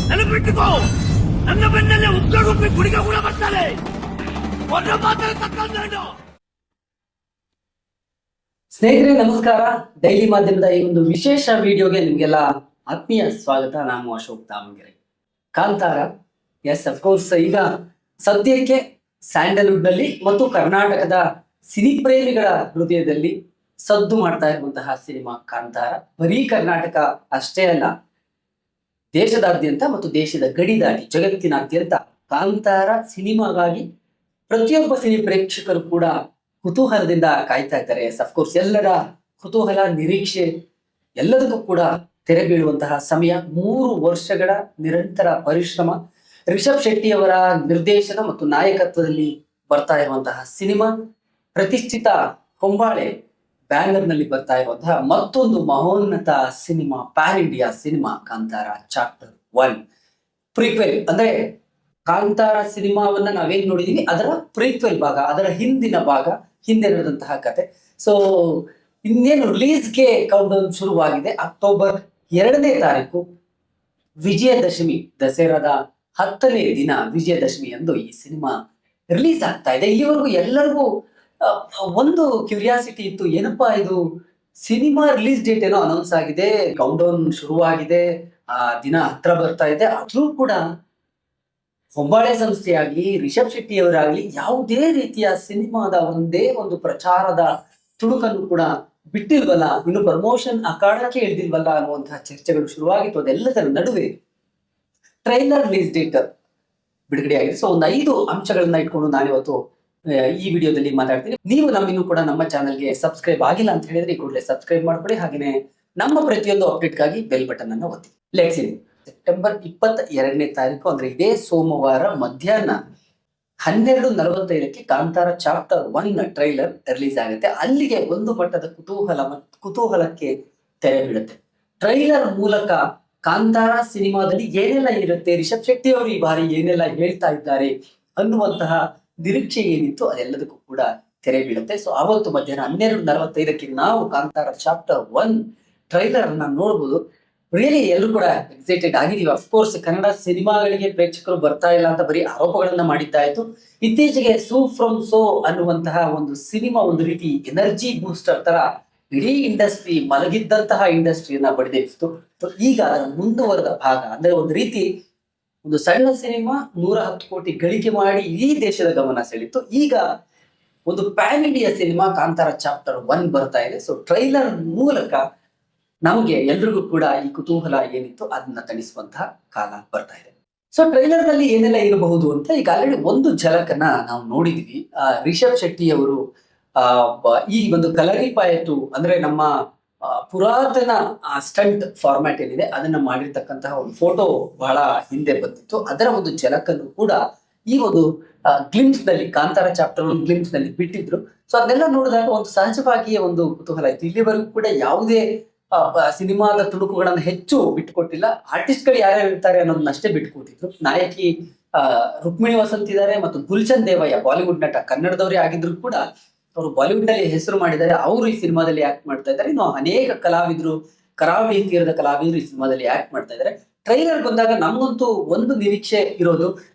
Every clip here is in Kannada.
ನೆನಪಿಟ್ಟುಕೋ, ನನ್ನ ಬೆನ್ನಲ್ಲೇ ಉಗ್ರ ಗುಡಿಗ ಕೂಡ ಬರ್ತಾರೆ. ಮಾತ್ರ ತಕ್ಕಂಡು. ಸ್ನೇಹಿತರೆ ನಮಸ್ಕಾರ. ಡೈಲಿ ಮಾಧ್ಯಮದ ಈ ಒಂದು ವಿಶೇಷ ವಿಡಿಯೋಗೆ ನಿಮ್ಗೆಲ್ಲ ಆತ್ಮೀಯ ಸ್ವಾಗತ. ನಾನು ಅಶೋಕ್ ದಾಮಗೆರೆ. ಕಾಂತಾರ, ಎಸ್ ಅಫ್ಕೋರ್ಸ್, ಈಗ ಸದ್ಯಕ್ಕೆ ಸ್ಯಾಂಡಲ್ವುಡ್ ನಲ್ಲಿ ಮತ್ತು ಕರ್ನಾಟಕದ ಸಿನಿ ಪ್ರೇಮಿಗಳ ಹೃದಯದಲ್ಲಿ ಸದ್ದು ಮಾಡ್ತಾ ಇರುವಂತಹ ಸಿನಿಮಾ ಕಾಂತಾರ. ಬರೀ ಕರ್ನಾಟಕ ಅಷ್ಟೇ ಅಲ್ಲ, ದೇಶದಾದ್ಯಂತ ಮತ್ತು ದೇಶದ ಗಡಿ ದಾಟಿ ಜಗತ್ತಿನಾದ್ಯಂತ ಕಾಂತಾರ ಸಿನಿಮಾಗಾಗಿ ಪ್ರತಿಯೊಬ್ಬ ಸಿನಿ ಪ್ರೇಕ್ಷಕರು ಕೂಡ ಕುತೂಹಲದಿಂದ ಕಾಯ್ತಾ ಇದ್ದಾರೆ. ಅಫ್ಕೋರ್ಸ್ ಎಲ್ಲರ ಕುತೂಹಲ, ನಿರೀಕ್ಷೆ ಎಲ್ಲದಕ್ಕೂ ಕೂಡ ತೆರೆ ಬೀಳುವಂತಹ ಸಮಯ. 3 ವರ್ಷಗಳ ನಿರಂತರ ಪರಿಶ್ರಮ, ರಿಷಬ್ ಶೆಟ್ಟಿ ಅವರ ನಿರ್ದೇಶನ ಮತ್ತು ನಾಯಕತ್ವದಲ್ಲಿ ಬರ್ತಾ ಇರುವಂತಹ ಸಿನಿಮಾ, ಪ್ರತಿಷ್ಠಿತ ಹೊಂಬಾಳೆ ಬ್ಯಾನರ್ ನಲ್ಲಿ ಬರ್ತಾ ಇರುವಂತಹ ಮತ್ತೊಂದು ಮಹೋನ್ನತ cinema, pan India cinema Kantara chapter 1 prequel. ಅಂದ್ರೆ ಕಾಂತಾರ ಸಿನಿಮಾವನ್ನ ನಾವೇನ್ ನೋಡಿದೀವಿ ಅದರ ಪ್ರೀಕ್ವೆಲ್ ಭಾಗ, ಅದರ ಹಿಂದಿನ ಭಾಗ, ಹಿಂದೆ ನಡೆದಂತಹ ಕತೆ. ಸೊ ಇನ್ನೇನು ರಿಲೀಸ್ಗೆ ಕೌಂಟೌನ್ ಶುರುವಾಗಿದೆ. ಅಕ್ಟೋಬರ್ 2ನೇ ತಾರೀಕು ವಿಜಯದಶಮಿ, ದಸರಾದ 10ನೇ ದಿನ ವಿಜಯದಶಮಿ ಎಂದು ಈ ಸಿನಿಮಾ ರಿಲೀಸ್ ಆಗ್ತಾ ಇದೆ. ಇಲ್ಲಿವರೆಗೂ ಎಲ್ಲರಿಗೂ ಒಂದು ಕ್ಯೂರಿಯಾಸಿಟಿ ಇತ್ತು, ಏನಪ್ಪಾ ಇದು ಸಿನಿಮಾ ರಿಲೀಸ್ ಡೇಟ್ ಏನೋ ಅನೌನ್ಸ್ ಆಗಿದೆ, ಕೌಂಟೌನ್ ಶುರುವಾಗಿದೆ, ಆ ದಿನ ಹತ್ರ ಬರ್ತಾ ಇದೆ, ಆದ್ರೂ ಕೂಡ ಹೊಂಬಾಳೆ ಸಂಸ್ಥೆಯಾಗ್ಲಿ ರಿಷಬ್ ಶೆಟ್ಟಿ ಅವರಾಗ್ಲಿ ಯಾವುದೇ ರೀತಿಯ ಸಿನಿಮಾದ ಒಂದೇ ಒಂದು ಪ್ರಚಾರದ ತುಣುಕನ್ನು ಕೂಡ ಬಿಟ್ಟಿಲ್ವಲ್ಲ, ಇನ್ನು ಪ್ರಮೋಷನ್ ಅಖಾಡಕ್ಕೆ ಇಳಿದಿಲ್ವಲ್ಲ ಅನ್ನುವಂತಹ ಚರ್ಚೆಗಳು ಶುರುವಾಗಿತ್ತು. ಅದೆಲ್ಲದರ ನಡುವೆ ಟ್ರೈಲರ್ ರಿಲೀಸ್ ಡೇಟ್ ಬಿಡುಗಡೆ ಆಗಿದೆ. ಸೊ ಒಂದು 5 ಅಂಶಗಳನ್ನ ಇಟ್ಕೊಂಡು ನಾನಿವತ್ತು ಈ ವಿಡಿಯೋದಲ್ಲಿ ಮಾತಾಡ್ತೀನಿ. ನೀವು ಇನ್ನೂ ಕೂಡ ನಮ್ಮ ಚಾನಲ್ಗೆ ಸಬ್ಸ್ಕ್ರೈಬ್ ಆಗಿಲ್ಲ ಅಂತ ಹೇಳಿದ್ರೆ ಈ ಕೂಡಲೇ ಸಬ್ಸ್ಕ್ರೈಬ್ ಮಾಡ್ಕೊಳ್ಳಿ. ಹಾಗೇನೆ ನಮ್ಮ ಪ್ರತಿಯೊಂದು ಅಪ್ಡೇಟ್ಗಾಗಿ ಬೆಲ್ ಬಟನ್ ಅನ್ನು ಒತ್ತಿ. Let's see. ಸೆಪ್ಟೆಂಬರ್ 22ನೇ ತಾರೀಕು ಅಂದ್ರೆ ಇದೇ ಸೋಮವಾರ ಮಧ್ಯಾಹ್ನ 12:45ಕ್ಕೆ ಕಾಂತಾರ ಚಾಪ್ಟರ್ 1 ಟ್ರೈಲರ್ ರಿಲೀಸ್ ಆಗುತ್ತೆ. ಅಲ್ಲಿಗೆ ಒಂದು ಮಟ್ಟದ ಕುತೂಹಲಕ್ಕೆ ತೆರೆ ಬೀಳುತ್ತೆ. ಟ್ರೈಲರ್ ಮೂಲಕ ಕಾಂತಾರ ಸಿನಿಮಾದಲ್ಲಿ ಏನೆಲ್ಲ ಇರುತ್ತೆ, ರಿಷಬ್ ಶೆಟ್ಟಿ ಅವರು ಈ ಬಾರಿ ಏನೆಲ್ಲ ಹೇಳ್ತಾ ಇದ್ದಾರೆ ಅನ್ನುವಂತಹ ನಿರೀಕ್ಷೆ ಏನಿತ್ತು ಅದೆಲ್ಲದಕ್ಕೂ ಕೂಡ ತೆರೆ ಬೀಳುತ್ತೆ. ಸೊ ಆವತ್ತು ಮಧ್ಯಾಹ್ನ 12:45ಕ್ಕೆ ನಾವು ಕಾಂತಾರ ಚಾಪ್ಟರ್ 1 ಟ್ರೈಲರ್ ಅನ್ನ ನೋಡ್ಬೋದು. ರಿಯಲಿ ಎಲ್ಲರೂ ಕೂಡ ಎಕ್ಸೈಟೆಡ್ ಆಗಿದೀವಿ. ಅಫ್ಕೋರ್ಸ್ ಕನ್ನಡ ಸಿನಿಮಾಗಳಿಗೆ ಪ್ರೇಕ್ಷಕರು ಬರ್ತಾ ಇಲ್ಲ ಅಂತ ಬರೀ ಆರೋಪಗಳನ್ನ ಮಾಡಿದ್ದಾಯ್ತು. ಇತ್ತೀಚೆಗೆ ಸೂ ಫ್ರಮ್ ಸೋ ಅನ್ನುವಂತಹ ಒಂದು ಸಿನಿಮಾ ಒಂದು ರೀತಿ ಎನರ್ಜಿ ಬೂಸ್ಟರ್ ತರ ಇಡೀ ಇಂಡಸ್ಟ್ರಿ, ಮಲಗಿದ್ದಂತಹ ಇಂಡಸ್ಟ್ರಿಯನ್ನ ಬಡಿದೆಬ್ಬಿಸ್ತು. ಈಗ ಅದರ ಮುಂದುವರೆದ ಭಾಗ ಅಂದ್ರೆ ಒಂದು ರೀತಿ ಒಂದು ಸಣ್ಣ ಸಿನಿಮಾ 110 ಕೋಟಿ ಗಳಿಕೆ ಮಾಡಿ ಇಡೀ ದೇಶದ ಗಮನ ಸೆಳೀತು. ಈಗ ಒಂದು PAN India cinema Kantara chapter 1 ಬರ್ತಾ ಇದೆ. ಸೊ ಟ್ರೈಲರ್ ಮೂಲಕ ನಮಗೆ ಎಲ್ರಿಗೂ ಕೂಡ ಈ ಕುತೂಹಲ ಏನಿತ್ತು ಅದನ್ನ ತಣಿಸುವಂತಹ ಕಾಲ ಬರ್ತಾ ಇದೆ. ಸೊ ಟ್ರೈಲರ್ ನಲ್ಲಿ ಏನೆಲ್ಲ ಇರಬಹುದು ಅಂತ ಈಗ ಆಲ್ರೆಡಿ ಒಂದು ಝಲಕನ್ನ ನಾವು ನೋಡಿದ್ವಿ. ರಿಷಬ್ ಶೆಟ್ಟಿ ಅವರು ಈ ಒಂದು ಕಲರಿಪಾಯತು ಅಂದ್ರೆ ನಮ್ಮ ಪುರಾತನ ಸ್ಟಂಟ್ ಫಾರ್ಮ್ಯಾಟ್ ಏನಿದೆ ಅದನ್ನ ಮಾಡಿರ್ತಕ್ಕಂತಹ ಒಂದು ಫೋಟೋ ಬಹಳ ಹಿಂದೆ ಬಂದಿತ್ತು. ಅದರ ಒಂದು ಝಲಕನ್ನು ಕೂಡ ಈ ಒಂದು ಗ್ಲಿಮ್ಸ್ ನಲ್ಲಿ, ಕಾಂತಾರ ಚಾಪ್ಟರ್ 1 ಗ್ಲಿಮ್ಸ್ ನಲ್ಲಿ ಬಿಟ್ಟಿದ್ರು. ಸೊ ಅದನ್ನೆಲ್ಲ ನೋಡಿದಾಗ ಒಂದು ಸಹಜವಾಗಿಯೇ ಒಂದು ಕುತೂಹಲ ಇತ್ತು. ಇಲ್ಲಿವರೆಗೂ ಕೂಡ ಯಾವುದೇ ಸಿನಿಮಾದ ತುಣುಕುಗಳನ್ನ ಹೆಚ್ಚು ಬಿಟ್ಟುಕೊಟ್ಟಿಲ್ಲ. ಆರ್ಟಿಸ್ಟ್ ಗಳು ಯಾರ್ಯಾರು ಇರ್ತಾರೆ ಅನ್ನೋದನ್ನ ಅಷ್ಟೇ ಬಿಟ್ಟುಕೊಟ್ಟಿದ್ರು. ನಾಯಕಿ ರುಕ್ಮಿಣಿ ವಸಂತ್ ಇದ್ದಾರೆ ಮತ್ತು ಗುಲ್ಚನ್ ದೇವಯ್ಯ ಬಾಲಿವುಡ್ ನಟ, ಕನ್ನಡದವರೇ ಆಗಿದ್ರು ಕೂಡ ಅವರು ಬಾಲಿವುಡ್ ನಲ್ಲಿ ಹೆಸರು ಮಾಡಿದ್ದಾರೆ. ಅವರು ಈ ಸಿನಿಮಾದಲ್ಲಿ ಆಕ್ಟ್ ಮಾಡ್ತಾ ಇದ್ದಾರೆ. ಇನ್ನು ಅನೇಕ ಕಲಾವಿದರು, ಕರಾವಳಿ ತೀರದ ಕಲಾವಿದರು ಈ ಸಿನಿಮಾದಲ್ಲಿ ಆಕ್ಟ್ ಮಾಡ್ತಾ ಇದ್ದಾರೆ. ಟ್ರೈಲರ್ ಬಂದಾಗ ನಮಗಂತೂ ಒಂದು ನಿರೀಕ್ಷೆ ಇರೋದು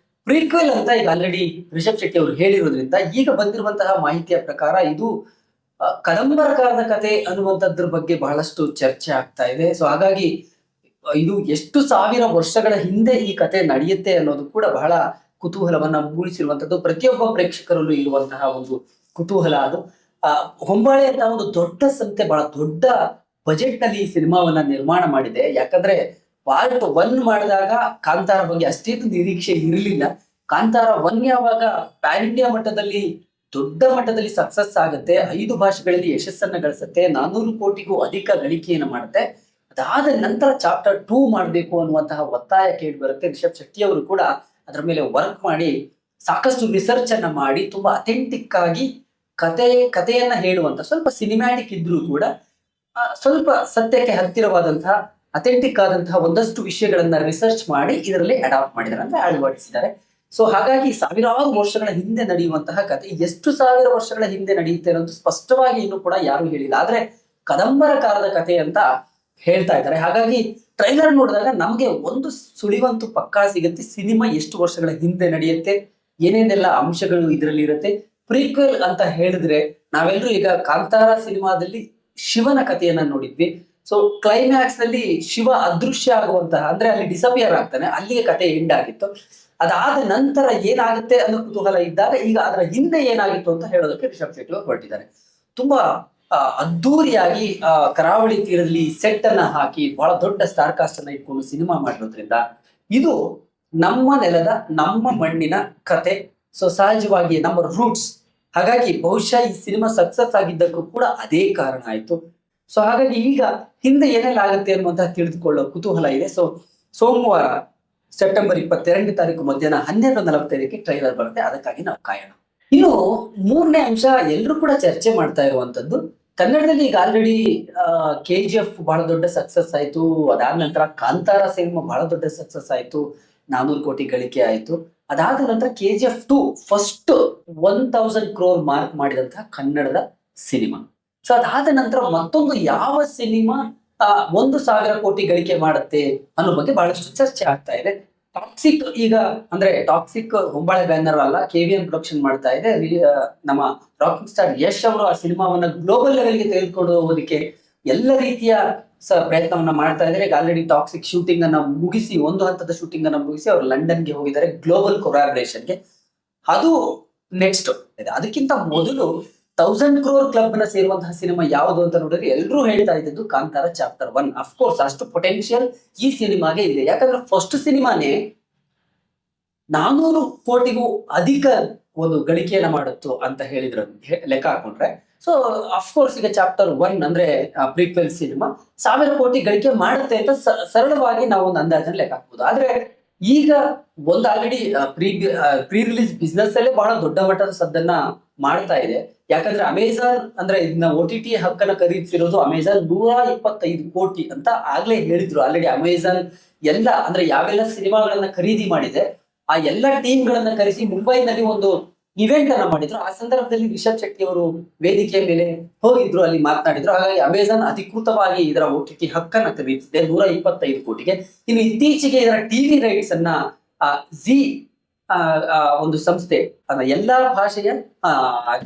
ಪ್ರೀಕ್ವೆಲ್ ಅಂತ ಈಗ ಆಲ್ರೆಡಿ ರಿಷಬ್ ಶೆಟ್ಟಿ ಅವರು ಹೇಳಿರೋದ್ರಿಂದ ಈಗ ಬಂದಿರುವಂತಹ ಮಾಹಿತಿಯ ಪ್ರಕಾರ ಇದು ಕದಂಬರಕಾರದ ಕತೆ ಅನ್ನುವಂಥದ್ರ ಬಗ್ಗೆ ಬಹಳಷ್ಟು ಚರ್ಚೆ ಆಗ್ತಾ ಇದೆ. ಸೊ ಹಾಗಾಗಿ ಇದು ಎಷ್ಟು ಸಾವಿರ ವರ್ಷಗಳ ಹಿಂದೆ ಈ ಕತೆ ನಡೆಯುತ್ತೆ ಅನ್ನೋದು ಕೂಡ ಬಹಳ ಕುತೂಹಲವನ್ನ ಮೂಡಿಸಿರುವಂತದ್ದು, ಪ್ರತಿಯೊಬ್ಬ ಪ್ರೇಕ್ಷಕರಲ್ಲೂ ಇರುವಂತಹ ಒಂದು ಕುತೂಹಲ. ಅದು ಹೊಂಬಾಳೆ ಅಂತ ಒಂದು ದೊಡ್ಡ ಸಂಸ್ಥೆ ಬಹಳ ದೊಡ್ಡ ಬಜೆಟ್ ನಲ್ಲಿ ಈ ಸಿನಿಮಾವನ್ನ ನಿರ್ಮಾಣ ಮಾಡಿದೆ. ಯಾಕಂದ್ರೆ ಪಾರ್ಟ್ 1 ಮಾಡಿದಾಗ ಕಾಂತಾರ ಬಗ್ಗೆ ಅಷ್ಟೇನು ನಿರೀಕ್ಷೆ ಇರಲಿಲ್ಲ. ಕಾಂತಾರ 1 ಯಾವಾಗ ಪ್ಯಾನ್ ಇಂಡಿಯಾ ಮಟ್ಟದಲ್ಲಿ ದೊಡ್ಡ ಮಟ್ಟದಲ್ಲಿ ಸಕ್ಸಸ್ ಆಗುತ್ತೆ, 5 ಭಾಷೆಗಳಲ್ಲಿ ಯಶಸ್ಸನ್ನ ಗಳಿಸುತ್ತೆ, 400 ಕೋಟಿಗೂ ಅಧಿಕ ಗಳಿಕೆಯನ್ನು ಮಾಡುತ್ತೆ, ಅದಾದ ನಂತರ ಚಾಪ್ಟರ್ 2 ಮಾಡಬೇಕು ಅನ್ನುವಂತಹ ಒತ್ತಾಯ ಕೇಳಿ ಬರುತ್ತೆ. ರಿಷಬ್ ಶೆಟ್ಟಿ ಅವರು ಕೂಡ ಅದರ ಮೇಲೆ ವರ್ಕ್ ಮಾಡಿ ಸಾಕಷ್ಟು ರಿಸರ್ಚ್ ಅನ್ನ ಮಾಡಿ ತುಂಬಾ ಅಥೆಂಟಿಕ್ ಆಗಿ ಕಥೆಯನ್ನ ಹೇಳುವಂತ, ಸ್ವಲ್ಪ ಸಿನಿಮ್ಯಾಟಿಕ್ ಇದ್ರೂ ಕೂಡ ಸ್ವಲ್ಪ ಸತ್ಯಕ್ಕೆ ಹತ್ತಿರವಾದಂತಹ ಅಥೆಂಟಿಕ್ ಆದಂತಹ ಒಂದಷ್ಟು ವಿಷಯಗಳನ್ನ ರಿಸರ್ಚ್ ಮಾಡಿ ಇದರಲ್ಲಿ ಅಡಾಪ್ಟ್ ಮಾಡಿದ್ದಾರೆ, ಅಂದ್ರೆ ಅಳವಡಿಸಿದ್ದಾರೆ. ಸೊ ಹಾಗಾಗಿ ಸಾವಿರಾರು ವರ್ಷಗಳ ಹಿಂದೆ ನಡೆಯುವಂತಹ ಕಥೆ, ಎಷ್ಟು ಸಾವಿರ ವರ್ಷಗಳ ಹಿಂದೆ ನಡೆಯುತ್ತೆ ಅನ್ನೋದು ಸ್ಪಷ್ಟವಾಗಿ ಇನ್ನೂ ಕೂಡ ಯಾರು ಹೇಳಿಲ್ಲ. ಆದ್ರೆ ಕದಂಬರ ಕಾಲದ ಕಥೆ ಅಂತ ಹೇಳ್ತಾ ಇದ್ದಾರೆ. ಹಾಗಾಗಿ ಟ್ರೈಲರ್ ನೋಡಿದಾಗ ನಮಗೆ ಒಂದು ಸುಳಿವಂತೂ ಪಕ್ಕಾ ಸಿಗುತ್ತೆ. ಸಿನಿಮಾ ಎಷ್ಟು ವರ್ಷಗಳ ಹಿಂದೆ ನಡೆಯುತ್ತೆ, ಏನೇನೆಲ್ಲ ಅಂಶಗಳು ಇದರಲ್ಲಿ ಇರುತ್ತೆ. ಪ್ರೀಕ್ವೆಲ್ ಅಂತ ಹೇಳಿದ್ರೆ ನಾವೆಲ್ಲರೂ ಈಗ ಕಾಂತಾರ ಸಿನಿಮಾದಲ್ಲಿ ಶಿವನ ಕಥೆಯನ್ನ ನೋಡಿದ್ವಿ. ಸೊ ಕ್ಲೈಮ್ಯಾಕ್ಸ್ ನಲ್ಲಿ ಶಿವ ಅದೃಶ್ಯ ಆಗುವಂತಹ, ಅಂದ್ರೆ ಅಲ್ಲಿ ಡಿಸಪಿಯರ್ ಆಗ್ತಾನೆ, ಅಲ್ಲಿಗೆ ಕತೆ ಎಂಡ್ ಆಗಿತ್ತು. ಅದಾದ ನಂತರ ಏನಾಗುತ್ತೆ ಅನ್ನೋ ಕುತೂಹಲ ಇದ್ದಾಗ ಈಗ ಅದರ ಹಿಂದೆ ಏನಾಗಿತ್ತು ಅಂತ ಹೇಳೋದಕ್ಕೆ ರಿಷಬ್ ಶೆಟ್ಟಿ ಅವರು ಹೊರಟಿದ್ದಾರೆ. ತುಂಬಾ ಅದ್ದೂರಿಯಾಗಿ ಕರಾವಳಿ ತೀರದಲ್ಲಿ ಸೆಟ್ ಅನ್ನ ಹಾಕಿ ಬಹಳ ದೊಡ್ಡ ಸ್ಟಾರ್ ಕಾಸ್ಟ್ ಅನ್ನ ಇಟ್ಕೊಂಡು ಸಿನಿಮಾ ಮಾಡಿರೋದ್ರಿಂದ ಇದು ನಮ್ಮ ನೆಲದ, ನಮ್ಮ ಮಣ್ಣಿನ ಕತೆ. ಸೊ ಸಹಜವಾಗಿ ನಮ್ಮ ರೂಟ್ಸ್. ಹಾಗಾಗಿ ಬಹುಶಃ ಈ ಸಿನಿಮಾ ಸಕ್ಸಸ್ ಆಗಿದ್ದಕ್ಕೂ ಕೂಡ ಅದೇ ಕಾರಣ ಆಯ್ತು. ಸೊ ಹಾಗಾಗಿ ಈಗ ಹಿಂದೆ ಏನೆಲ್ಲ ಆಗುತ್ತೆ ಅನ್ನುವಂತಹ ತಿಳಿದುಕೊಳ್ಳೋ ಕುತೂಹಲ ಇದೆ. ಸೊ ಸೋಮವಾರ ಸೆಪ್ಟೆಂಬರ್ 22ನೇ ತಾರೀಕು ಮಧ್ಯಾಹ್ನ 12:45ಕ್ಕೆ ಟ್ರೈಲರ್ ಬರುತ್ತೆ. ಅದಕ್ಕಾಗಿ ನಾವು ಕಾಯೋಣ. ಇನ್ನು ಮೂರನೇ ಅಂಶ ಎಲ್ಲರೂ ಕೂಡ ಚರ್ಚೆ ಮಾಡ್ತಾ ಇರುವಂತದ್ದು, ಕನ್ನಡದಲ್ಲಿ ಈಗ ಆಲ್ರೆಡಿ KGF ಬಹಳ ದೊಡ್ಡ ಸಕ್ಸಸ್ ಆಯ್ತು. ಅದಾದ ನಂತರ ಕಾಂತಾರ ಸಿನಿಮಾ ಬಹಳ ದೊಡ್ಡ ಸಕ್ಸಸ್ ಆಯ್ತು, 400 ಕೋಟಿ ಗಳಿಕೆ ಆಯ್ತು. ಅದಾದ ನಂತರ KGF 2 ಫಸ್ಟ್ 1000 ಕ್ರೋರ್ ಮಾರ್ಕ್ ಮಾಡಿದಂತಹ ಕನ್ನಡದ ಸಿನಿಮಾ. ಸೊ ಅದಾದ ನಂತರ ಮತ್ತೊಂದು ಯಾವ ಸಿನಿಮಾ 1000 ಕೋಟಿ ಗಳಿಕೆ ಮಾಡುತ್ತೆ ಅನ್ನೋ ಬಗ್ಗೆ ಬಹಳಷ್ಟು ಚರ್ಚೆ ಆಗ್ತಾ ಇದೆ. ಟಾಕ್ಸಿಕ್ ಈಗ ಅಂದ್ರೆ ಟಾಕ್ಸಿಕ್ ಹೊಂಬಾಳೆ ಬ್ಯಾನರ್ ಅಲ್ಲ, KVM ಪ್ರೊಡಕ್ಷನ್ ಮಾಡ್ತಾ ಇದೆ. ನಮ್ಮ ರಾಕಿಂಗ್ ಸ್ಟಾರ್ ಯಶ್ ಅವರು ಆ ಸಿನಿಮಾವನ್ನ ಗ್ಲೋಬಲ್ ಲೆವೆಲ್ಗೆ ತೆಗೆದುಕೊಂಡು ಹೋಗೋದಕ್ಕೆ ಎಲ್ಲ ರೀತಿಯ ಪ್ರಯತ್ನವನ್ನ ಮಾಡ್ತಾ ಇದ್ದಾರೆ. ಈಗ ಆಲ್ರೆಡಿ ಟಾಕ್ಸಿಕ್ ಶೂಟಿಂಗ್ ಅನ್ನ ಮುಗಿಸಿ, ಒಂದು ಹಂತದ ಶೂಟಿಂಗ್ ಅನ್ನ ಮುಗಿಸಿ ಅವರು ಲಂಡನ್ಗೆ ಹೋಗಿದ್ದಾರೆ ಗ್ಲೋಬಲ್ ಕೊಲಾಬರೇಷನ್ಗೆ. ಅದು ನೆಕ್ಸ್ಟ್ ಇದೆ. ಅದಕ್ಕಿಂತ ಮೊದಲು 1000 ಕ್ರೋರ್ ಕ್ಲಬ್ ನ ಸೇರುವಂತಹ ಸಿನಿಮಾ ಯಾವುದು ಅಂತ ನೋಡಿದ್ರೆ ಎಲ್ಲರೂ ಹೇಳ್ತಾ ಇದ್ದದ್ದು ಕಾಂತಾರ ಚಾಪ್ಟರ್ 1. ಅಫ್ಕೋರ್ಸ್ ಅಷ್ಟು ಪೊಟೆನ್ಶಿಯಲ್ ಈ ಸಿನಿಮಾಗೆ ಇದೆ. ಯಾಕಂದ್ರೆ ಫಸ್ಟ್ ಸಿನಿಮಾನೇ 400 ಕೋಟಿಗೂ ಅಧಿಕ ಒಂದು ಗಳಿಕೆಯನ್ನ ಮಾಡುತ್ತು ಅಂತ ಹೇಳಿದ್ರು ಲೆಕ್ಕ ಹಾಕೊಂಡ್ರೆ. ಸೊ ಅಫ್ಕೋರ್ಸ್ ಈಗ ಚಾಪ್ಟರ್ 1 ಅಂದ್ರೆ ಪ್ರೀಕ್ವೆಲ್ ಸಿನಿಮಾ 1000 ಕೋಟಿ ಗಳಿಕೆ ಮಾಡುತ್ತೆ ಅಂತ ಸರಳವಾಗಿ ನಾವು ಒಂದು ಅಂದಾಜನ್ನ ಲೆಕ್ಕ ಹಾಕ್ಬೋದು. ಆದ್ರೆ ಈಗ ಒಂದು ಆಲ್ರೆಡಿ ಪ್ರೀ ರಿಲೀಸ್ ಬಿಸ್ನೆಸ್ ಅಲ್ಲೇ ಬಹಳ ದೊಡ್ಡ ಮಟ್ಟದ ಸದ್ದನ್ನ ಮಾಡ್ತಾ ಇದೆ. ಯಾಕಂದ್ರೆ ಅಮೆಜಾನ್ ಅಂದ್ರೆ ಇದನ್ನ OTT ಹಕ್ಕನ್ನ ಖರೀದಿಸಿರೋದು ಅಮೆಜಾನ್ 125 ಕೋಟಿ ಅಂತ ಆಗ್ಲೇ ಹೇಳಿದ್ರು. ಆಲ್ರೆಡಿ ಅಮೆಜಾನ್ ಎಲ್ಲ ಅಂದ್ರೆ ಯಾವೆಲ್ಲ ಸಿನಿಮಾಗಳನ್ನ ಖರೀದಿ ಮಾಡಿದೆ ಆ ಎಲ್ಲ ಟೀಮ್ ಗಳನ್ನ ಕರೆಸಿ ಮುಂಬೈನಲ್ಲಿ ಒಂದು ಇವೆಂಟ್ ಅನ್ನ ಮಾಡಿದ್ರು. ಆ ಸಂದರ್ಭದಲ್ಲಿ ರಿಷಬ್ ಶೆಟ್ಟಿ ಅವರು ವೇದಿಕೆಯ ಮೇಲೆ ಹೋಗಿದ್ರು, ಅಲ್ಲಿ ಮಾತನಾಡಿದ್ರು. ಹಾಗಾಗಿ ಅಮೆಜಾನ್ ಅಧಿಕೃತವಾಗಿ ಇದರ OTT ಹಕ್ಕನ್ನ ಖರೀದಿಸಿದೆ 125 ಕೋಟಿಗೆ. ಇನ್ನು ಇತ್ತೀಚೆಗೆ ಇದರ ಟಿವಿ ರೈಟ್ಸ್ ಅನ್ನ ಜಿ ಒಂದು ಸಂಸ್ಥೆ ಎಲ್ಲಾ ಭಾಷೆಯ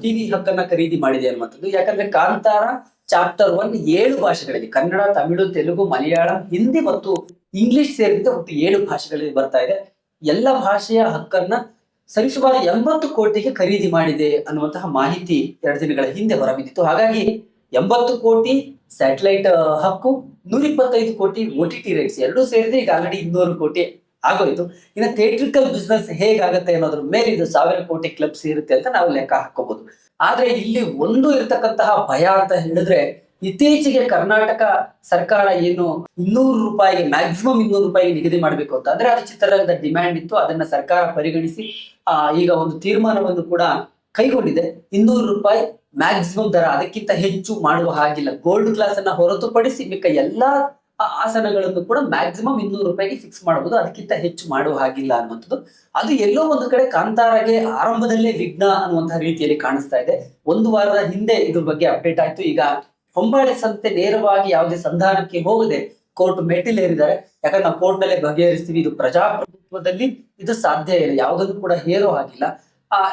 ಟಿವಿ ಹಕ್ಕನ್ನ ಖರೀದಿ ಮಾಡಿದೆ ಅನ್ನುವಂಥದ್ದು. ಯಾಕಂದ್ರೆ ಕಾಂತಾರ ಚಾಪ್ಟರ್ 1 7 ಭಾಷೆಗಳಲ್ಲಿ, ಕನ್ನಡ, ತಮಿಳು, ತೆಲುಗು, ಮಲಯಾಳಂ, ಹಿಂದಿ ಮತ್ತು ಇಂಗ್ಲಿಷ್ ಸೇರಿದಂತೆ ಒಟ್ಟು 7 ಭಾಷೆಗಳಲ್ಲಿ ಬರ್ತಾ ಇದೆ. ಎಲ್ಲ ಭಾಷೆಯ ಹಕ್ಕನ್ನ ಸರಿಸುಮಾರು 80 ಕೋಟಿಗೆ ಖರೀದಿ ಮಾಡಿದೆ ಅನ್ನುವಂತಹ ಮಾಹಿತಿ 2 ದಿನಗಳ ಹಿಂದೆ ಹೊರಬಿದ್ದಿತ್ತು. ಹಾಗಾಗಿ 80 ಕೋಟಿ ಸ್ಯಾಟಲೈಟ್ ಹಕ್ಕು, 125 ಕೋಟಿ OTT ರೈಟ್ಸ್ ಎರಡೂ ಸೇರಿದ್ರೆ ಈಗ ಆಲ್ರೆಡಿ 200 ಕೋಟಿ ಆಗೋಯ್ತು. ಇನ್ನು ಥಿಯೇಟ್ರಿಕಲ್ ಬಿಸ್ನೆಸ್ ಹೇಗಾಗತ್ತೆ ಅನ್ನೋದ್ರ ಮೇಲೆ ಇದು 1000 ಕೋಟಿ ಕ್ಲಬ್ ಸೇರುತ್ತೆ ಅಂತ ನಾವು ಲೆಕ್ಕ ಹಾಕೋಬಹುದು. ಆದ್ರೆ ಇಲ್ಲಿ ಒಂದು ಇರತಕ್ಕಂತಹ ಭಯ ಅಂತ ಹೇಳಿದ್ರೆ, ಇತ್ತೀಚೆಗೆ ಕರ್ನಾಟಕ ಸರ್ಕಾರ ಏನು 200 ರೂಪಾಯಿಗೆ ಮ್ಯಾಕ್ಸಿಮಮ್ 200 ರೂಪಾಯಿಗೆ ನಿಗದಿ ಮಾಡಬೇಕು ಅಂತ ಅಂದ್ರೆ ಅದು ಚಿತ್ರರಂಗದ ಡಿಮ್ಯಾಂಡ್ ಇತ್ತು. ಅದನ್ನ ಸರ್ಕಾರ ಪರಿಗಣಿಸಿ ಈಗ ಒಂದು ತೀರ್ಮಾನವನ್ನು ಕೂಡ ಕೈಗೊಂಡಿದೆ. 200 ರೂಪಾಯಿ ಮ್ಯಾಕ್ಸಿಮಮ್ ದರ, ಅದಕ್ಕಿಂತ ಹೆಚ್ಚು ಮಾಡುವ ಹಾಗಿಲ್ಲ. ಗೋಲ್ಡ್ ಕ್ಲಾಸ್ ಅನ್ನ ಹೊರತುಪಡಿಸಿ ಮಿಕ್ಕ ಎಲ್ಲಾ ಆಸನಗಳನ್ನು ಕೂಡ ಮ್ಯಾಕ್ಸಿಮಮ್ 200 ರೂಪಾಯಿಗೆ ಫಿಕ್ಸ್ ಮಾಡಬಹುದು, ಅದಕ್ಕಿಂತ ಹೆಚ್ಚು ಮಾಡುವ ಹಾಗಿಲ್ಲ ಅನ್ನುವಂಥದ್ದು. ಅದು ಎಲ್ಲೋ ಒಂದು ಕಡೆ ಕಾಂತಾರಗೆ ಆರಂಭದಲ್ಲೇ ವಿಘ್ನ ಅನ್ನುವಂತಹ ರೀತಿಯಲ್ಲಿ ಕಾಣಿಸ್ತಾ ಇದೆ. ಒಂದು ವಾರದ ಹಿಂದೆ ಇದ್ರ ಬಗ್ಗೆ ಅಪ್ಡೇಟ್ ಆಯ್ತು. ಈಗ ಹೊಂಬಾಳೆ ಸಂಸ್ಥೆ ನೇರವಾಗಿ ಯಾವುದೇ ಸಂಧಾನಕ್ಕೆ ಹೋಗದೆ ಕೋರ್ಟ್ ಮೆಟ್ಟಿಲೇರಿದ್ದಾರೆ. ಯಾಕಂದ್ರೆ ನಾವು ಕೋರ್ಟ್ ನಲ್ಲೇ ಬಗೆಹರಿಸ್ತೀವಿ, ಇದು ಪ್ರಜಾಪ್ರಭುತ್ವದಲ್ಲಿ ಇದು ಸಾಧ್ಯ ಇಲ್ಲ, ಯಾವುದನ್ನು ಕೂಡ ಹೇರೋ ಹಾಗಿಲ್ಲ.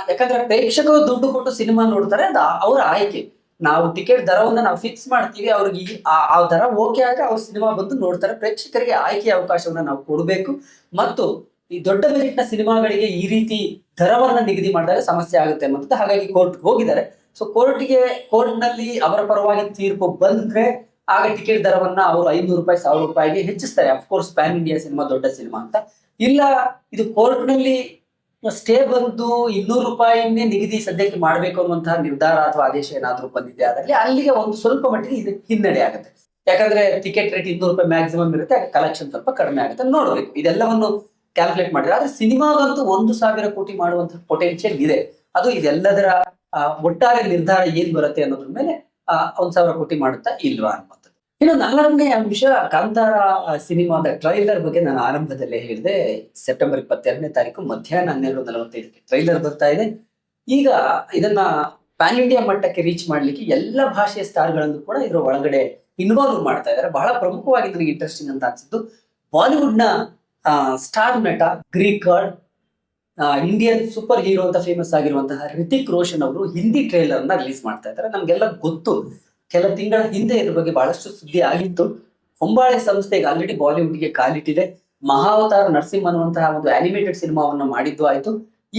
ಯಾಕಂದ್ರೆ ಪ್ರೇಕ್ಷಕರು ದುಡ್ಡು ಕೊಟ್ಟು ಸಿನಿಮಾ ನೋಡ್ತಾರೆ, ಅದು ಅವರ ಆಯ್ಕೆ. ನಾವು ಟಿಕೆಟ್ ದರವನ್ನ ನಾವು ಫಿಕ್ಸ್ ಮಾಡ್ತೀವಿ, ಅವ್ರಿಗೆ ಆ ದರ ಓಕೆ ಆದ್ರೆ ಅವ್ರ ಸಿನಿಮಾ ಬಂದು ನೋಡ್ತಾರೆ. ಪ್ರೇಕ್ಷಕರಿಗೆ ಆಯ್ಕೆ ಅವಕಾಶವನ್ನ ನಾವು ಕೊಡಬೇಕು. ಮತ್ತು ಈ ದೊಡ್ಡ ಬಜೆಟ್ ನ ಸಿನಿಮಾಗಳಿಗೆ ಈ ರೀತಿ ದರವನ್ನ ನಿಗದಿ ಮಾಡಿದಾಗ ಸಮಸ್ಯೆ ಆಗುತ್ತೆ ಅನ್ನೋದು. ಹಾಗಾಗಿ ಕೋರ್ಟ್ ಹೋಗಿದ್ದಾರೆ. ಸೊ ಕೋರ್ಟ್ ನಲ್ಲಿ ಅವರ ಪರವಾಗಿ ತೀರ್ಪು ಬಂದ್ರೆ ಆಗ ಟಿಕೆಟ್ ದರವನ್ನ ಅವರು 500 ರೂಪಾಯಿ 1000 ರೂಪಾಯಿಗೆ ಹೆಚ್ಚಿಸ್ತಾರೆ. ಅಫ್ಕೋರ್ಸ್ ಪ್ಯಾನ್ ಇಂಡಿಯಾ ಸಿನಿಮಾ ದೊಡ್ಡ ಸಿನಿಮಾ ಅಂತ. ಇಲ್ಲ ಇದು ಕೋರ್ಟ್ ನಲ್ಲಿ ಸ್ಟೇ ಬಂದು 200 ರೂಪಾಯಿನೇ ನಿಗದಿ ಸದ್ಯಕ್ಕೆ ಮಾಡಬೇಕು ಅನ್ನುವಂತಹ ನಿರ್ಧಾರ ಅಥವಾ ಆದೇಶ ಏನಾದ್ರೂ ಬಂದಿದೆ ಆದಲ್ಲಿ ಅಲ್ಲಿಗೆ ಒಂದು ಸ್ವಲ್ಪ ಮಟ್ಟಿಗೆ ಇದು ಹಿನ್ನಡೆ ಆಗುತ್ತೆ. ಯಾಕಂದ್ರೆ ಟಿಕೆಟ್ ರೇಟ್ 200 ರೂಪಾಯಿ ಮ್ಯಾಕ್ಸಿಮಮ್ ಇರುತ್ತೆ, ಕಲೆಕ್ಷನ್ ಸ್ವಲ್ಪ ಕಡಿಮೆ ಆಗುತ್ತೆ. ನೋಡ್ಬೇಕು, ಇದೆಲ್ಲವನ್ನು ಕ್ಯಾಲ್ಕುಲೇಟ್ ಮಾಡಿದ್ರೆ. ಆದ್ರೆ ಸಿನಿಮಾಗಂತೂ 1000 ಕೋಟಿ ಮಾಡುವಂತಹ ಪೊಟೆನ್ಶಿಯಲ್ ಇದೆ. ಅದು ಇದೆಲ್ಲದರ ಒಟ್ಟಾರೆ ನಿರ್ಧಾರ ಏನ್ ಬರುತ್ತೆ ಅನ್ನೋದ್ರ ಮೇಲೆ 1000 ಕೋಟಿ ಮಾಡುತ್ತಾ ಇಲ್ವಾ ಅನ್ನುವಂಥದ್ದು. ಇನ್ನು 4ನೇ ಅಂಶ, ಕಾಂತಾರ ಸಿನಿಮಾದ ಟ್ರೈಲರ್ ಬಗ್ಗೆ ನಾನು ಆರಂಭದಲ್ಲೇ ಹೇಳಿದೆ. ಸೆಪ್ಟೆಂಬರ್ 22ನೇ ತಾರೀಕು ಮಧ್ಯಾಹ್ನ 12:45ಕ್ಕೆ ಟ್ರೈಲರ್ ಬರ್ತಾ ಇದೆ. ಈಗ ಇದನ್ನ ಪ್ಯಾನ್ ಇಂಡಿಯಾ ಮಟ್ಟಕ್ಕೆ ರೀಚ್ ಮಾಡ್ಲಿಕ್ಕೆ ಎಲ್ಲ ಭಾಷೆಯ ಸ್ಟಾರ್ಗಳನ್ನು ಕೂಡ ಇದರ ಒಳಗಡೆ ಇನ್ವಾಲ್ವ್ ಮಾಡ್ತಾ ಇದ್ದಾರೆ. ಬಹಳ ಪ್ರಮುಖವಾಗಿ ನನಗೆ ಇಂಟ್ರೆಸ್ಟಿಂಗ್ ಅಂತ ಅನ್ಸಿದ್ದು ಬಾಲಿವುಡ್ ನ ಸ್ಟಾರ್ ನಟ Greek god Indian super hero ಅಂತ ಫೇಮಸ್ ಆಗಿರುವಂತಹ ರಿತಿಕ್ ರೋಷನ್ ಅವರು ಹಿಂದಿ ಟ್ರೇಲರ್ ನ ರಿಲೀಸ್ ಮಾಡ್ತಾ ಇದ್ದಾರೆ. ನಮ್ಗೆಲ್ಲ ಗೊತ್ತು, ಕೆಲ ತಿಂಗಳ ಹಿಂದೆ ಇದ್ರ ಬಗ್ಗೆ ಬಹಳಷ್ಟು ಸುದ್ದಿ ಆಗಿತ್ತು. ಹೊಂಬಾಳೆ ಸಂಸ್ಥೆಗೆ ಆಲ್ರೆಡಿ ಬಾಲಿವುಡ್ಗೆ ಕಾಲಿಟ್ಟಿದೆ. ಮಹಾವತಾರ ನರಸಿಂಹ ಅನ್ನುವಂತಹ ಒಂದು ಆನಿಮೇಟೆಡ್ ಸಿನಿಮಾವನ್ನು ಮಾಡಿದ್ದು ಆಯ್ತು.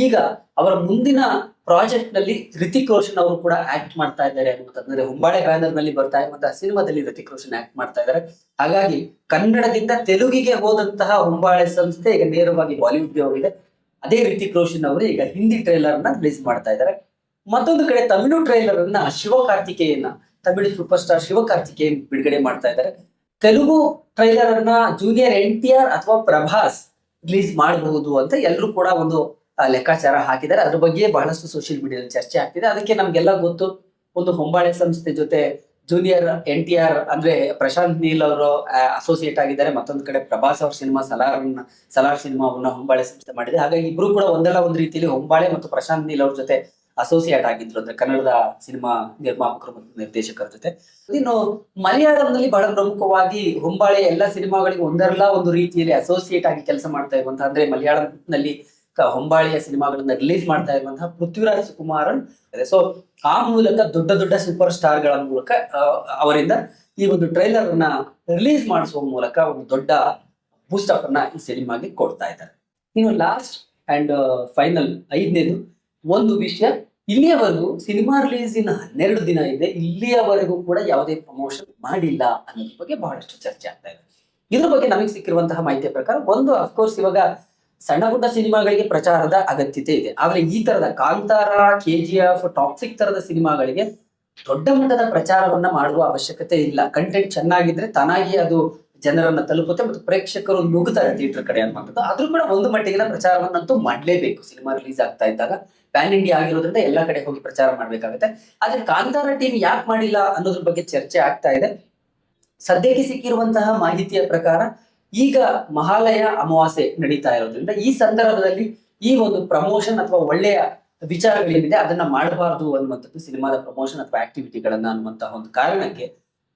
ಈಗ ಅವರ ಮುಂದಿನ ಪ್ರಾಜೆಕ್ಟ್ ನಲ್ಲಿ ರಿತಿಕ್ ರೋಷನ್ ಅವರು ಕೂಡ ಆಕ್ಟ್ ಮಾಡ್ತಾ ಇದ್ದಾರೆ ಅನ್ನುವಂಥದ್ದು. ಹೊಂಬಾಳೆ ಬ್ಯಾನರ್ ನಲ್ಲಿ ಬರ್ತಾ ಇರುವಂತಹ ಸಿನಿಮಾದಲ್ಲಿ ರಿತಿಕ್ ರೋಷನ್ ಆಕ್ಟ್ ಮಾಡ್ತಾ ಇದ್ದಾರೆ. ಹಾಗಾಗಿ ಕನ್ನಡದಿಂದ ತೆಲುಗಿಗೆ ಹೋದಂತಹ ಹೊಂಬಾಳೆ ಸಂಸ್ಥೆ ಈಗ ನೇರವಾಗಿ ಬಾಲಿವುಡ್ಗೆ ಹೋಗಿದೆ. ಅದೇ ರಿತಿಕ್ ರೋಷನ್ ಅವರು ಈಗ ಹಿಂದಿ ಟ್ರೈಲರ್ ನ ರಿಲೀಸ್ ಮಾಡ್ತಾ ಇದ್ದಾರೆ. ಮತ್ತೊಂದು ಕಡೆ ತಮಿಳು ಟ್ರೈಲರ್ ಅನ್ನ ತಮಿಳು ಸೂಪರ್ ಸ್ಟಾರ್ ಶಿವಕಾರ್ತಿಕೇಯನ್ ಬಿಡುಗಡೆ ಮಾಡ್ತಾ ಇದ್ದಾರೆ. ತೆಲುಗು ಟ್ರೈಲರ್ ಅನ್ನ ಜೂನಿಯರ್ NTR ಅಥವಾ ಪ್ರಭಾಸ್ ರಿಲೀಸ್ ಮಾಡಬಹುದು ಅಂತ ಎಲ್ಲರೂ ಕೂಡ ಒಂದು ಲೆಕ್ಕಾಚಾರ ಹಾಕಿದ್ದಾರೆ. ಅದ್ರ ಬಗ್ಗೆ ಬಹಳಷ್ಟು ಸೋಷಿಯಲ್ ಮೀಡಿಯಾದಲ್ಲಿ ಚರ್ಚೆ ಆಗ್ತಿದೆ. ಅದಕ್ಕೆ ನಮ್ಗೆಲ್ಲ ಗೊತ್ತು, ಒಂದು ಹೊಂಬಾಳೆ ಸಂಸ್ಥೆ ಜೊತೆ ಜೂನಿಯರ್ NTR ಅಂದ್ರೆ ಪ್ರಶಾಂತ್ ನೀಲ್ ಅವರು ಅಸೋಸಿಯೇಟ್ ಆಗಿದ್ದಾರೆ. ಮತ್ತೊಂದು ಕಡೆ ಪ್ರಭಾಸ್ ಅವ್ರ ಸಿನಿಮಾ ಸಲಾರ್ ಸಿನಿಮಾವನ್ನ ಹೊಂಬಾಳೆ ಸಂಸ್ಥೆ ಮಾಡಿದೆ. ಹಾಗಾಗಿ ಇಬ್ರು ಕೂಡ ಒಂದಲ್ಲ ಒಂದು ರೀತಿಯಲ್ಲಿ ಹೊಂಬಾಳೆ ಮತ್ತು ಪ್ರಶಾಂತ್ ನೀಲ್ ಅವ್ರ ಜೊತೆ ಅಸೋಸಿಯೇಟ್ ಆಗಿದ್ರು, ಅಂದ್ರೆ ಕನ್ನಡದ ಸಿನಿಮಾ ನಿರ್ಮಾಪಕರು ಮತ್ತು ನಿರ್ದೇಶಕರ ಜೊತೆ. ಇನ್ನು ಮಲಯಾಳಂನಲ್ಲಿ ಬಹಳ ಪ್ರಮುಖವಾಗಿ ಹೊಂಬಾಳೆ ಎಲ್ಲ ಸಿನಿಮಾಗಳಿಗೆ ಒಂದರಲ್ಲ ಒಂದು ರೀತಿಯಲ್ಲಿ ಅಸೋಸಿಯೇಟ್ ಆಗಿ ಕೆಲಸ ಮಾಡ್ತಾ ಇರುವಂತಹ, ಅಂದ್ರೆ ಮಲಯಾಳಂನಲ್ಲಿ ಹೊಂಬಾಳೆಯ ಸಿನಿಮಾಗಳನ್ನ ರಿಲೀಸ್ ಮಾಡ್ತಾ ಇರುವಂತಹ ಪೃಥ್ವಿರಾಜ್ ಸುಕುಮಾರನ್. ಸೊ ಆ ಮೂಲಕ ದೊಡ್ಡ ದೊಡ್ಡ ಸೂಪರ್ ಸ್ಟಾರ್ ಗಳ ಮೂಲಕ ಅವರಿಂದ ಈ ಒಂದು ಟ್ರೈಲರ್ ಅನ್ನ ರಿಲೀಸ್ ಮಾಡಿಸುವ ಮೂಲಕ ಒಂದು ದೊಡ್ಡ ಬೂಸ್ಟಪ್ ಅನ್ನ ಈ ಸಿನಿಮಾಗೆ ಕೊಡ್ತಾ ಇದ್ದಾರೆ. ಇನ್ನು ಲಾಸ್ಟ್ ಅಂಡ್ ಫೈನಲ್ 5ನೇದು ಒಂದು ವಿಷಯ, ಇಲ್ಲಿಯವರೆಗೂ ಸಿನಿಮಾ ರಿಲೀಸ್ ಇನ್ನ 12 ದಿನ ಇದೆ, ಇಲ್ಲಿಯವರೆಗೂ ಕೂಡ ಯಾವುದೇ ಪ್ರಮೋಷನ್ ಮಾಡಿಲ್ಲ ಅನ್ನೋದ್ರ ಬಗ್ಗೆ ಬಹಳಷ್ಟು ಚರ್ಚೆ ಆಗ್ತಾ ಇದೆ. ಇದ್ರ ಬಗ್ಗೆ ನಮಗೆ ಸಿಕ್ಕಿರುವಂತಹ ಮಾಹಿತಿಯ ಪ್ರಕಾರ ಒಂದು ಅಫ್ಕೋರ್ಸ್ ಇವಾಗ ಸಣ್ಣ ಪುಟ್ಟ ಸಿನಿಮಾಗಳಿಗೆ ಪ್ರಚಾರದ ಅಗತ್ಯತೆ ಇದೆ. ಆದ್ರೆ ಈ ತರದ ಕಾಂತಾರ, KGF, ಟಾಕ್ಸಿಕ್ ತರದ ಸಿನಿಮಾಗಳಿಗೆ ದೊಡ್ಡ ಮಟ್ಟದ ಪ್ರಚಾರವನ್ನ ಮಾಡುವ ಅವಶ್ಯಕತೆ ಇಲ್ಲ. ಕಂಟೆಂಟ್ ಚೆನ್ನಾಗಿದ್ರೆ ತಾನಾಗಿ ಅದು ಜನರನ್ನ ತಲುಪುತ್ತೆ ಮತ್ತು ಪ್ರೇಕ್ಷಕರು ನುಗ್ಗುತ್ತಾರೆ ಥಿಯೇಟರ್ ಕಡೆ ಅನ್ನುವಂಥದ್ದು. ಆದ್ರೂ ಕೂಡ ಒಂದು ಮಟ್ಟಿಗಿನ ಪ್ರಚಾರವನ್ನಂತೂ ಮಾಡ್ಲೇಬೇಕು. ಸಿನಿಮಾ ರಿಲೀಸ್ ಆಗ್ತಾ ಇದ್ದಾಗ ಪ್ಯಾನ್ ಇಂಡಿಯಾ ಆಗಿರೋದ್ರಿಂದ ಎಲ್ಲ ಕಡೆ ಹೋಗಿ ಪ್ರಚಾರ ಮಾಡ್ಬೇಕಾಗುತ್ತೆ. ಆದ್ರೆ ಕಾಂತಾರ ಟೀಮ್ ಯಾಕೆ ಮಾಡಿಲ್ಲ ಅನ್ನೋದ್ರ ಬಗ್ಗೆ ಚರ್ಚೆ ಆಗ್ತಾ ಇದೆ. ಸದ್ಯಕ್ಕೆ ಸಿಕ್ಕಿರುವಂತಹ ಮಾಹಿತಿಯ ಪ್ರಕಾರ ಈಗ ಮಹಾಲಯ ಅಮಾವಾಸ್ಯೆ ನಡೀತಾ ಇರೋದ್ರಿಂದ ಈ ಸಂದರ್ಭದಲ್ಲಿ ಈ ಒಂದು ಪ್ರಮೋಷನ್ ಅಥವಾ ಒಳ್ಳೆಯ ವಿಚಾರಗಳೇನಿದೆ ಅದನ್ನ ಮಾಡಬಾರ್ದು ಅನ್ನುವಂಥದ್ದು, ಸಿನಿಮಾದ ಪ್ರಮೋಷನ್ ಅಥವಾ ಆಕ್ಟಿವಿಟಿಗಳನ್ನ ಅನ್ನುವಂತಹ ಒಂದು ಕಾರಣಕ್ಕೆ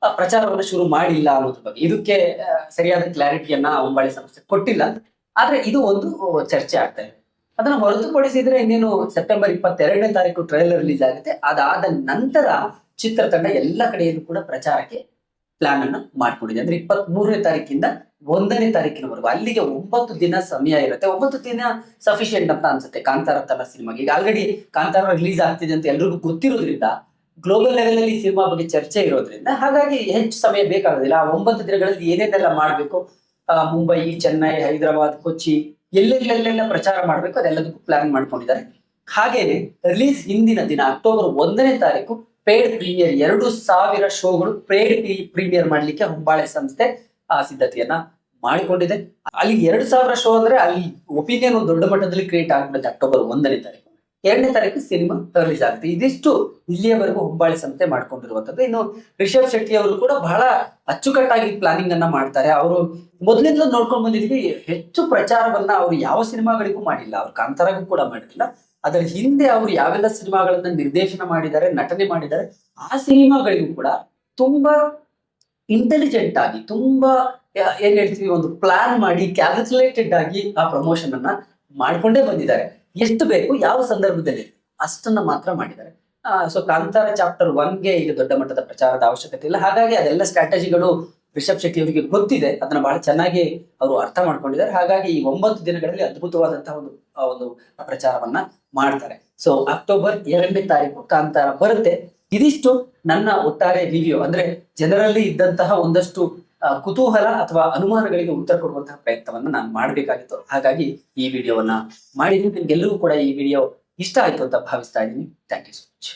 ಪ್ರಚಾರವನ್ನು ಶುರು ಮಾಡಿಲ್ಲ ಅನ್ನೋದ್ರ ಬಗ್ಗೆ ಇದಕ್ಕೆ ಸರಿಯಾದ ಕ್ಲಾರಿಟಿಯನ್ನ ಹೊಂಬಾಳೆ ಸಂಸ್ಥೆ ಕೊಟ್ಟಿಲ್ಲ. ಆದ್ರೆ ಇದು ಒಂದು ಚರ್ಚೆ ಆಗ್ತಾ ಇದೆ. ಅದನ್ನ ಹೊರತುಪಡಿಸಿದ್ರೆ ಇನ್ನೇನು ಸೆಪ್ಟೆಂಬರ್ 22ನೇ ತಾರೀಕು ಟ್ರೈಲರ್ ರಿಲೀಸ್ ಆಗುತ್ತೆ. ಅದಾದ ನಂತರ ಚಿತ್ರತಂಡ ಎಲ್ಲ ಕಡೆಯಲ್ಲೂ ಕೂಡ ಪ್ರಚಾರಕ್ಕೆ ಪ್ಲಾನ್ ಅನ್ನ ಮಾಡ್ಕೊಂಡಿದೆ. ಅಂದ್ರೆ 23ನೇ ತಾರೀಕಿಂದ 1ನೇ ತಾರೀಕಿನವರೆಗೂ, ಅಲ್ಲಿಗೆ 9 ದಿನ ಸಮಯ ಇರುತ್ತೆ. 9 ದಿನ ಸಫಿಶಿಯಂಟ್ ಅಂತ ಅನ್ಸುತ್ತೆ ಕಾಂತಾರ ತರ ಸಿನಿಮಾಗೆ. ಈಗ ಆಲ್ರೆಡಿ ಕಾಂತಾರ ರಿಲೀಸ್ ಆಗ್ತಿದೆ ಅಂತ ಎಲ್ರಿಗೂ ಗೊತ್ತಿರೋದ್ರಿಂದ, ಗ್ಲೋಬಲ್ ಲೆವೆಲ್ ಅಲ್ಲಿ ಸಿನಿಮಾ ಬಗ್ಗೆ ಚರ್ಚೆ ಇರೋದ್ರಿಂದ ಹಾಗಾಗಿ ಹೆಚ್ಚು ಸಮಯ ಬೇಕಾಗೋದಿಲ್ಲ. ಆ 9 ದಿನಗಳಲ್ಲಿ ಏನೇನೆಲ್ಲ ಮಾಡ್ಬೇಕು, ಮುಂಬೈ, ಚೆನ್ನೈ, ಹೈದರಾಬಾದ್, ಕೊಚ್ಚಿ ಎಲ್ಲೆಲ್ಲೆಲ್ಲ ಪ್ರಚಾರ ಮಾಡ್ಬೇಕು ಅದೆಲ್ಲದಕ್ಕೂ ಪ್ಲಾನ್ ಮಾಡ್ಕೊಂಡಿದ್ದಾರೆ. ಹಾಗೇನೆ ರಿಲೀಸ್ ಹಿಂದಿನ ದಿನ ಅಕ್ಟೋಬರ್ 1ನೇ ತಾರೀಕು ಪೇಡ್ ಪ್ರೀಮಿಯರ್ 2000 ಶೋಗಳು ಪ್ರೀಮಿಯರ್ ಮಾಡ್ಲಿಕ್ಕೆ ಹೊಂಬಾಳೆ ಸಂಸ್ಥೆ ಸಿದ್ಧತೆಯನ್ನ ಮಾಡಿಕೊಂಡಿದೆ. ಅಲ್ಲಿ 2000 ಶೋ ಅಂದ್ರೆ ಅಲ್ಲಿ ಒಪಿನಿಯನ್ ಒಂದು ದೊಡ್ಡ ಮಟ್ಟದಲ್ಲಿ ಕ್ರಿಯೇಟ್ ಆಗ್ಬಿಡುತ್ತೆ. ಅಕ್ಟೋಬರ್ 1ನೇ ತಾರೀಕು, 2ನೇ ತಾರೀಕು ಸಿನಿಮಾ ರಿಲೀಸ್ ಆಗುತ್ತೆ. ಇದಿಷ್ಟು ಇಲ್ಲಿಯವರೆಗೂ ಹೊಂಬಾಳೆ ಸಂಸ್ಥೆ ಮಾಡ್ಕೊಂಡಿರುವಂತದ್ದು. ಇನ್ನು ರಿಷಬ್ ಶೆಟ್ಟಿ ಅವರು ಕೂಡ ಬಹಳ ಅಚ್ಚುಕಟ್ಟಾಗಿ ಪ್ಲಾನಿಂಗ್ ಅನ್ನ ಮಾಡ್ತಾರೆ. ಅವರು ಮೊದಲಿಂದ ನೋಡ್ಕೊಂಡು ಬಂದಿದ್ವಿ, ಹೆಚ್ಚು ಪ್ರಚಾರವನ್ನ ಅವರು ಯಾವ ಸಿನಿಮಾಗಳಿಗೂ ಮಾಡಿಲ್ಲ. ಅವ್ರು ಕಾಂತಾರಗೂ ಕೂಡ ಮಾಡಿಲ್ಲ. ಅದರ ಹಿಂದೆ ಅವರು ಯಾವೆಲ್ಲ ಸಿನಿಮಾಗಳನ್ನ ನಿರ್ದೇಶನ ಮಾಡಿದ್ದಾರೆ, ನಟನೆ ಮಾಡಿದ್ದಾರೆ, ಆ ಸಿನಿಮಾಗಳಿಗೂ ಕೂಡ ತುಂಬಾ ಇಂಟೆಲಿಜೆಂಟ್ ಆಗಿ, ತುಂಬಾ ಏನ್ ಹೇಳ್ತೀವಿ, ಒಂದು ಪ್ಲಾನ್ ಮಾಡಿ ಕ್ಯಾಲ್ಕುಲೇಟೆಡ್ ಆಗಿ ಆ ಪ್ರಮೋಷನ್ ಅನ್ನ ಮಾಡ್ಕೊಂಡೇ ಬಂದಿದ್ದಾರೆ. ಎಷ್ಟು ಬೇಕು, ಯಾವ ಸಂದರ್ಭದಲ್ಲಿ ಅಷ್ಟನ್ನ ಮಾತ್ರ ಮಾಡಿದ್ದಾರೆ. ಸೊ ಕಾಂತಾರ ಚಾಪ್ಟರ್ 1ಗೆ ಈಗ ದೊಡ್ಡ ಮಟ್ಟದ ಪ್ರಚಾರದ ಅವಶ್ಯಕತೆ ಇಲ್ಲ. ಹಾಗಾಗಿ ಅದೆಲ್ಲ ಸ್ಟ್ರಾಟಜಿಗಳು ರಿಷಬ್ ಶೆಟ್ಟಿ ಅವರಿಗೆ ಗೊತ್ತಿದೆ, ಅದನ್ನ ಬಹಳ ಚೆನ್ನಾಗಿ ಅವರು ಅರ್ಥ ಮಾಡ್ಕೊಂಡಿದ್ದಾರೆ. ಹಾಗಾಗಿ ಈ 9 ದಿನಗಳಲ್ಲಿ ಅದ್ಭುತವಾದಂತಹ ಒಂದು ಪ್ರಚಾರವನ್ನ ಮಾಡ್ತಾರೆ. ಸೊ ಅಕ್ಟೋಬರ್ 2ನೇ ತಾರೀಕು ಕಾಂತಾರ ಬರುತ್ತೆ. ಇದಿಷ್ಟು ನನ್ನ ಒಟ್ಟಾರೆ ರಿವ್ಯೂ. ಅಂದ್ರೆ ಜನರಲ್ಲಿ ಇದ್ದಂತಹ ಒಂದಷ್ಟು ಕುತೂಹಲ ಅಥವಾ ಅನುಮಾನಗಳಿಗೆ ಉತ್ತರ ಕೊಡುವಂತಹ ಪ್ರಯತ್ನವನ್ನ ನಾನು ಮಾಡಬೇಕಾಗಿತ್ತು. ಹಾಗಾಗಿ ಈ ವಿಡಿಯೋವನ್ನ ಮಾಡಿದ್ದೀನಿ. ನಿಮ್ಗೆಲ್ಲರಿಗೂ ಕೂಡ ಈ ವಿಡಿಯೋ ಇಷ್ಟ ಆಯ್ತು ಅಂತ ಭಾವಿಸ್ತಾ ಇದ್ದೀನಿ. Thank you so much.